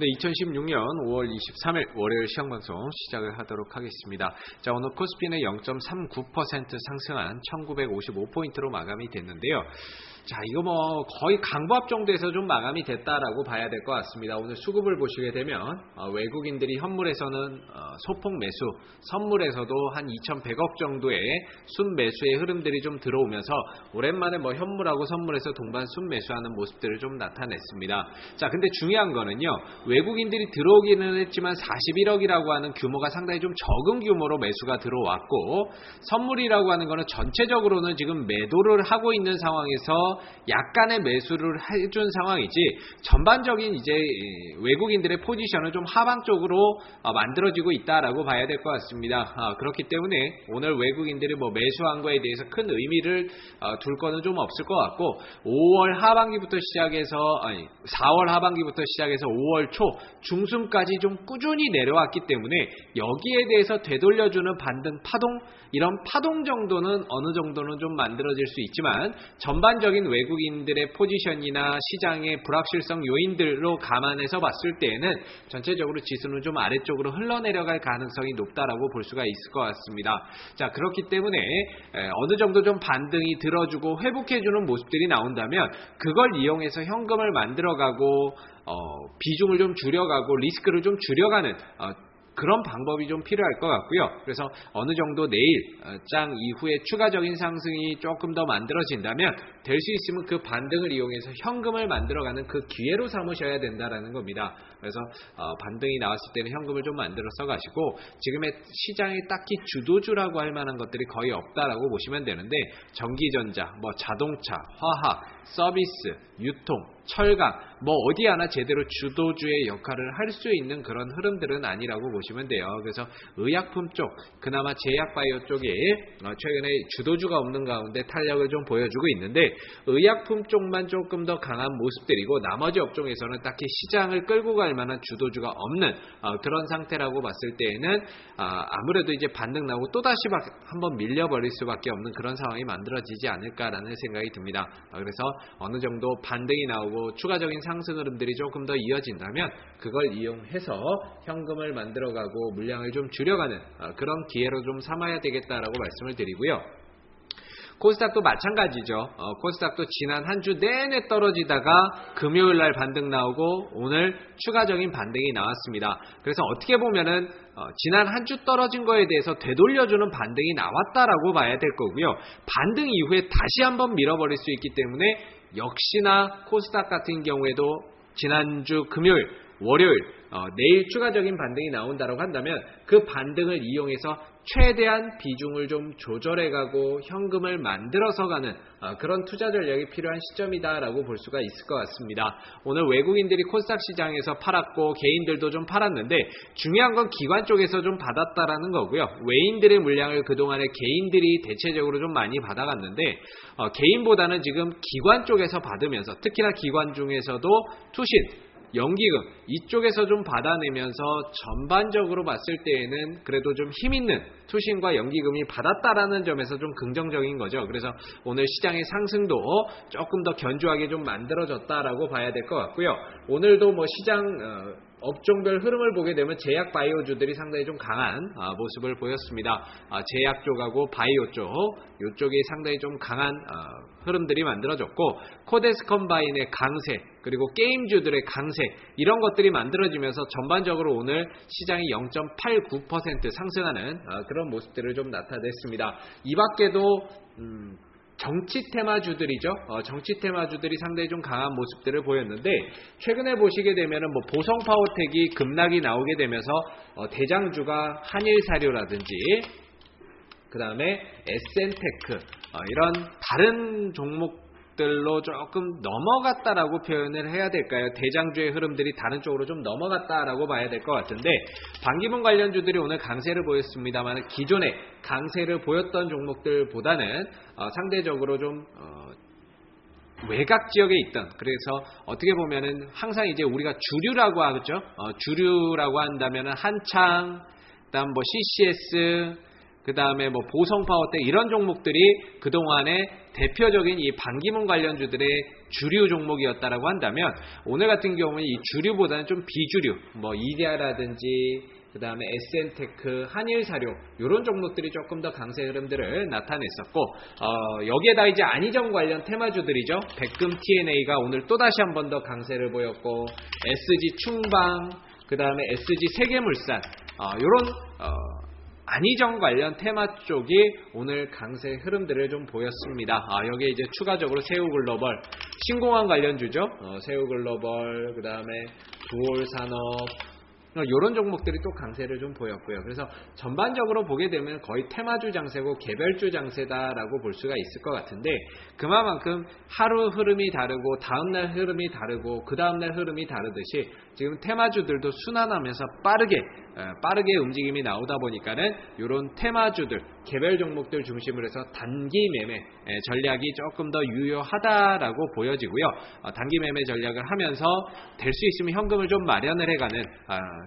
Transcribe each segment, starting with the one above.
네, 2016년 5월 23일 월요일 시황방송 시작을 하도록 하겠습니다. 자, 오늘 코스피는 0.39% 상승한 1955포인트로 마감이 됐는데요. 자, 이거 뭐 거의 강보합 정도에서 좀 마감이 됐다라고 봐야 될 것 같습니다. 오늘 수급을 보시게 되면 외국인들이 현물에서는 소폭 매수, 선물에서도 한 2,100억 정도의 순매수의 흐름들이 좀 들어오면서 오랜만에 뭐 현물하고 선물에서 동반 순매수하는 모습들을 좀 나타냈습니다. 자, 근데 중요한 거는요, 외국인들이 들어오기는 했지만 41억이라고 하는 규모가 상당히 좀 적은 규모로 매수가 들어왔고, 선물이라고 하는 거는 전체적으로는 지금 매도를 하고 있는 상황에서 약간의 매수를 해준 상황이지, 전반적인 이제 외국인들의 포지션은 좀 하방 쪽으로 만들어지고 있다라고 봐야 될 것 같습니다. 그렇기 때문에 오늘 외국인들이 뭐 매수한 거에 대해서 큰 의미를 둘 거는 좀 없을 것 같고, 4월 하반기부터 시작해서 5월 초 중순까지 좀 꾸준히 내려왔기 때문에 여기에 대해서 되돌려주는 반등 파동, 이런 파동 정도는 어느 정도는 좀 만들어질 수 있지만, 전반적인 외국인들의 포지션이나 시장의 불확실성 요인들로 감안해서 봤을 때에는 전체적으로 지수는 좀 아래쪽으로 흘러내려갈 가능성이 높다라고 볼 수가 있을 것 같습니다. 자, 그렇기 때문에 어느 정도 좀 반등이 들어주고 회복해주는 모습들이 나온다면 그걸 이용해서 현금을 만들어가고 비중을 좀 줄여가고 리스크를 좀 줄여가는 그런 방법이 좀 필요할 것 같고요. 그래서 어느 정도 내일 장 이후에 추가적인 상승이 조금 더 만들어진다면 될 수 있으면 그 반등을 이용해서 현금을 만들어가는 그 기회로 삼으셔야 된다라는 겁니다. 그래서 반등이 나왔을 때는 현금을 좀 만들어서 가시고, 지금의 시장에 딱히 주도주라고 할 만한 것들이 거의 없다라고 보시면 되는데, 전기전자, 뭐 자동차, 화학, 서비스, 유통, 철강, 뭐 어디 하나 제대로 주도주의 역할을 할 수 있는 그런 흐름들은 아니라고 보시면 돼요. 그래서 의약품 쪽, 그나마 제약바이오 쪽에 최근에 주도주가 없는 가운데 탄력을 좀 보여주고 있는데, 의약품 쪽만 조금 더 강한 모습들이고, 나머지 업종에서는 딱히 시장을 끌고 갈 만한 주도주가 없는 그런 상태라고 봤을 때에는 아무래도 이제 반등 나오고 또다시 한번 밀려버릴 수밖에 없는 그런 상황이 만들어지지 않을까라는 생각이 듭니다. 그래서 어느 정도 반등이 나오고 추가적인 상승 흐름들이 조금 더 이어진다면 그걸 이용해서 현금을 만들어가고 물량을 좀 줄여가는 그런 기회로 좀 삼아야 되겠다라고 말씀을 드리고요. 코스닥도 마찬가지죠. 코스닥도 지난 한 주 내내 떨어지다가 금요일날 반등 나오고 오늘 추가적인 반등이 나왔습니다. 그래서 어떻게 보면은 지난 한 주 떨어진 거에 대해서 되돌려주는 반등이 나왔다라고 봐야 될 거고요. 반등 이후에 다시 한번 밀어버릴 수 있기 때문에 역시나 코스닥 같은 경우에도 지난주 금요일, 월요일, 내일 추가적인 반등이 나온다고 한다면 그 반등을 이용해서 최대한 비중을 좀 조절해가고 현금을 만들어서 가는 그런 투자 전략이 필요한 시점이다라고 볼 수가 있을 것 같습니다. 오늘 외국인들이 코스닥 시장에서 팔았고 개인들도 좀 팔았는데, 중요한 건 기관 쪽에서 좀 받았다라는 거고요. 외인들의 물량을 그동안에 개인들이 대체적으로 좀 많이 받아갔는데, 개인보다는 지금 기관 쪽에서 받으면서, 특히나 기관 중에서도 투신, 연기금 이쪽에서 좀 받아내면서 전반적으로 봤을 때에는 그래도 좀 힘있는 투신과 연기금이 받았다라는 점에서 좀 긍정적인 거죠. 그래서 오늘 시장의 상승도 조금 더 견조하게 좀 만들어졌다라고 봐야 될 것 같고요. 오늘도 뭐 시장 업종별 흐름을 보게 되면 제약 바이오주들이 상당히 좀 강한 모습을 보였습니다. 제약 쪽하고 바이오 쪽, 이쪽이 상당히 좀 강한 흐름들이 만들어졌고, 코데스 컴바인의 강세, 그리고 게임주들의 강세, 이런 것들이 만들어지면서 전반적으로 오늘 시장이 0.89% 상승하는 그런 모습들을 좀 나타냈습니다. 이 밖에도 정치 테마주들이죠. 정치 테마주들이 상당히 좀 강한 모습들을 보였는데, 최근에 보시게 되면은 뭐 보성 파워텍이 급락이 나오게 되면서 대장주가 한일사료라든지 그 다음에 SN테크 이런 다른 종목들로 조금 넘어갔다라고 표현을 해야 될까요? 대장주의 흐름들이 다른 쪽으로 좀 넘어갔다라고 봐야 될 것 같은데, 반기문 관련주들이 오늘 강세를 보였습니다만 기존에 강세를 보였던 종목들보다는 상대적으로 좀 외곽 지역에 있던, 그래서 어떻게 보면은 항상 이제 우리가 주류라고 하죠. 주류라고 한다면은 한창, 그다음 뭐 CCS, 그 다음에 뭐 보성 파워텍 이런 종목들이 그동안에 대표적인 이 반기문 관련주들의 주류 종목이었다라고 한다면 오늘 같은 경우는 이 주류보다는 좀 비주류, 뭐 이데아라든지 그 다음에 SN테크, 한일사료 이런 종목들이 조금 더 강세 흐름들을 나타냈었고 여기에다 이제 안희정 관련 테마주들이죠. 백금 TNA가 오늘 또다시 한 번 더 강세를 보였고 SG 충방, 그 다음에 SG 세계물산 이런 안희정 관련 테마 쪽이 오늘 강세 흐름들을 좀 보였습니다. 여기에 이제 추가적으로 새우글로벌, 신공항 관련주죠. 새우글로벌, 그 다음에 두올산업 이런 종목들이 또 강세를 좀 보였고요. 그래서 전반적으로 보게 되면 거의 테마주 장세고 개별주 장세다라고 볼 수가 있을 것 같은데 그만큼 하루 흐름이 다르고 다음날 흐름이 다르고 그 다음날 흐름이 다르듯이 지금 테마주들도 순환하면서 빠르게 움직임이 나오다 보니까는 이런 테마주들 개별 종목들 중심으로 해서 단기 매매 전략이 조금 더 유효하다라고 보여지고요. 단기 매매 전략을 하면서 될 수 있으면 현금을 좀 마련을 해가는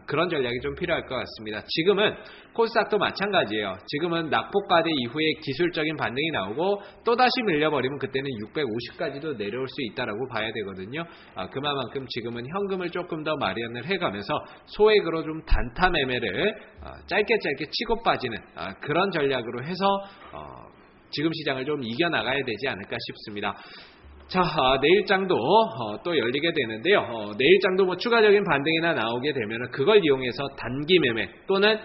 그런 전략이 좀 필요할 것 같습니다. 지금은 코스닥도 마찬가지예요. 지금은 낙폭과대 이후에 기술적인 반등이 나오고 또다시 밀려버리면 그때는 650까지도 내려올 수 있다라고 봐야 되거든요. 그만큼 지금은 현금을 조금 더 마련을 해가면서 소액으로 좀 단타 매매를 짧게 치고 빠지는 그런 전략으로 해서 지금 시장을 좀 이겨나가야 되지 않을까 싶습니다. 자, 내일장도 또 열리게 되는데요. 내일장도 뭐 추가적인 반등이나 나오게 되면 그걸 이용해서 단기 매매 또는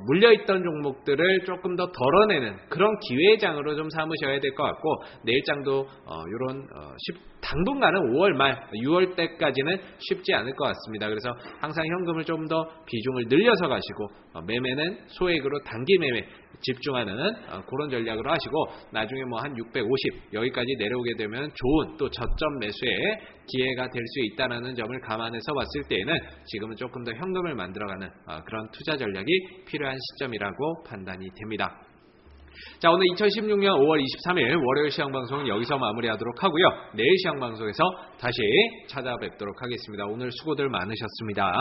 물려있던 종목들을 조금 더 덜어내는 그런 기회장으로 좀 삼으셔야 될 것 같고 내일장도 이런 당분간은 5월 말 6월 때까지는 쉽지 않을 것 같습니다. 그래서 항상 현금을 좀 더 비중을 늘려서 가시고 매매는 소액으로 단기 매매 집중하는 그런 전략으로 하시고 나중에 뭐 한 650 여기까지 내려오게 되면 좋은 또 저점 매수의 기회가 될 수 있다는 점을 감안해서 봤을 때에는 지금은 조금 더 현금을 만들어가는 그런 투자 전략이 필요한 시점이라고 판단이 됩니다. 자, 오늘 2016년 5월 23일 월요일 시황방송은 여기서 마무리하도록 하고요. 내일 시황방송에서 다시 찾아뵙도록 하겠습니다. 오늘 수고들 많으셨습니다.